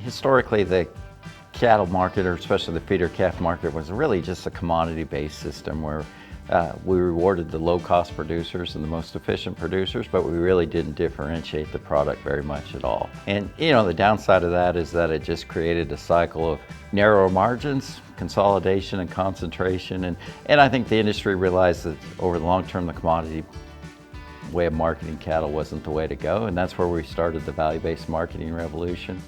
Historically, the cattle market, or especially the feeder calf market, was really just a commodity-based system where we rewarded the low-cost producers and the most efficient producers, but we really didn't differentiate the product very much at all. And the downside of that is that it just created a cycle of narrower margins, consolidation and concentration, and I think the industry realized that over the long term the commodity way of marketing cattle wasn't the way to go, and that's where we started the value-based marketing revolution.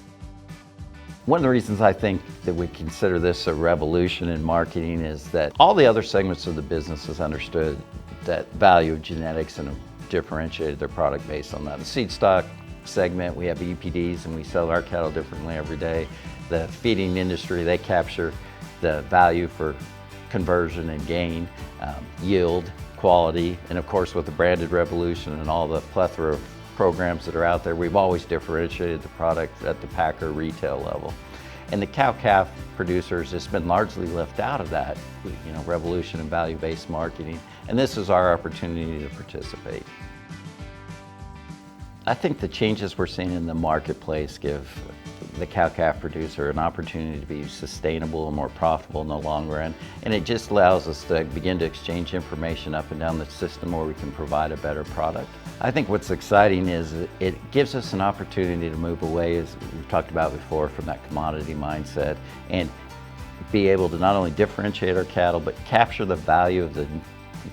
One of the reasons I think that we consider this a revolution in marketing is that all the other segments of the business has understood that value of genetics and have differentiated their product based on that. The Seedstock segment, we have EPDs and we sell our cattle differently every day. The feeding industry, they capture the value for conversion and gain, yield, quality, and of course with the branded revolution and all the plethora of programs that are out there, we've always differentiated the product at the packer retail level. And the cow-calf producers has been largely left out of that, revolution and value-based marketing, and this is our opportunity to participate. I think the changes we're seeing in the marketplace give the cow-calf producer an opportunity to be sustainable and more profitable in the long run, and it just allows us to begin to exchange information up and down the system where we can provide a better product. I think what's exciting is it gives us an opportunity to move away, as we've talked about before, from that commodity mindset and be able to not only differentiate our cattle, but capture the value of the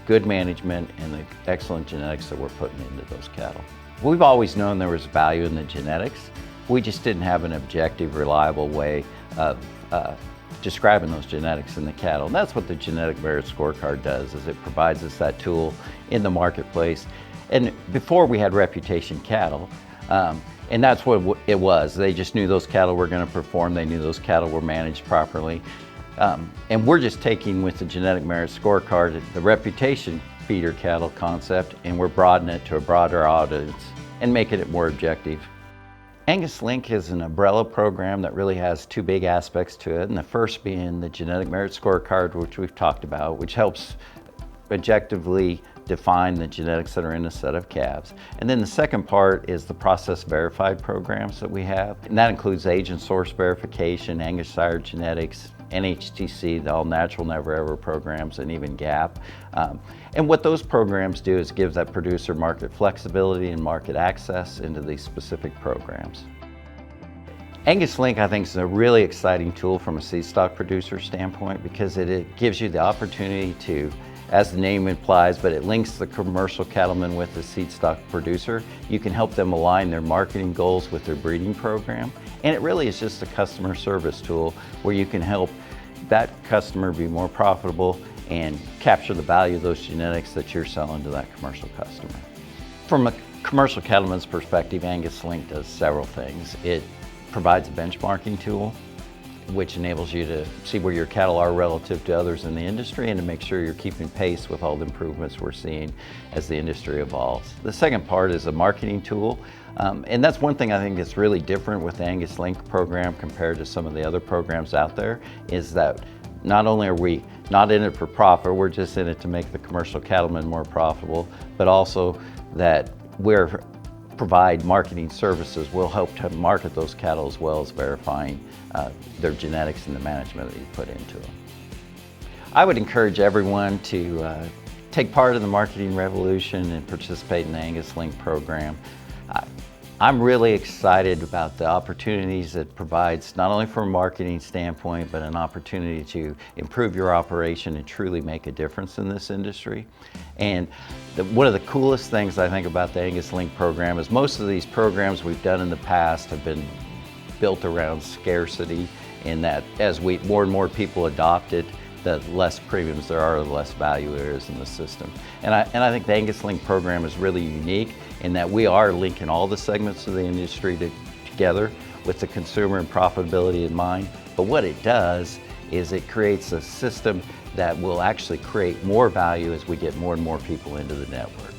good management and the excellent genetics that we're putting into those cattle. We've always known there was value in the genetics. We just didn't have an objective, reliable way of describing those genetics in the cattle. And that's what the Genetic Merit Scorecard does, is it provides us that tool in the marketplace. And before we had reputation cattle, and that's what it was. They just knew those cattle were going to perform. They knew those cattle were managed properly. And we're just taking with the Genetic Merit Scorecard the reputation feeder cattle concept, and we're broadening it to a broader audience and making it more objective. Angus Link is an umbrella program that really has two big aspects to it, and the first being the Genetic Merit Scorecard, which we've talked about, which helps objectively define the genetics that are in a set of calves. And then the second part is the process verified programs that we have, and that includes agent source verification, Angus sire genetics, NHTC, the all natural never ever programs, and even GAP. And what those programs do is give that producer market flexibility and market access into these specific programs. Angus Link, I think, is a really exciting tool from a Seedstock producer standpoint because it gives you the opportunity to, as the name implies, but it links the commercial cattleman with the Seedstock producer. You can help them align their marketing goals with their breeding program. And it really is just a customer service tool where you can help that customer be more profitable and capture the value of those genetics that you're selling to that commercial customer. From a commercial cattleman's perspective, Angus Link does several things. It provides a benchmarking tool, which enables you to see where your cattle are relative to others in the industry and to make sure you're keeping pace with all the improvements we're seeing as the industry evolves. The second part is a marketing tool, and that's one thing I think that's really different with the Angus Link program compared to some of the other programs out there, is that not only are we not in it for profit, we're just in it to make the commercial cattlemen more profitable, but also that we're provide marketing services. We'll help to market those cattle as well as verifying their genetics and the management that you put into them. I would encourage everyone to take part in the marketing revolution and participate in the Angus Link program. I'm really excited about the opportunities it provides, not only from a marketing standpoint, but an opportunity to improve your operation and truly make a difference in this industry. And one of the coolest things I think about the Angus Link program is most of these programs we've done in the past have been built around scarcity, in that as more and more people adopt it, the less premiums there are, the less value there is in the system. And I think the Angus Link program is really unique in that we are linking all the segments of the industry together with the consumer and profitability in mind. But what it does is it creates a system that will actually create more value as we get more and more people into the network.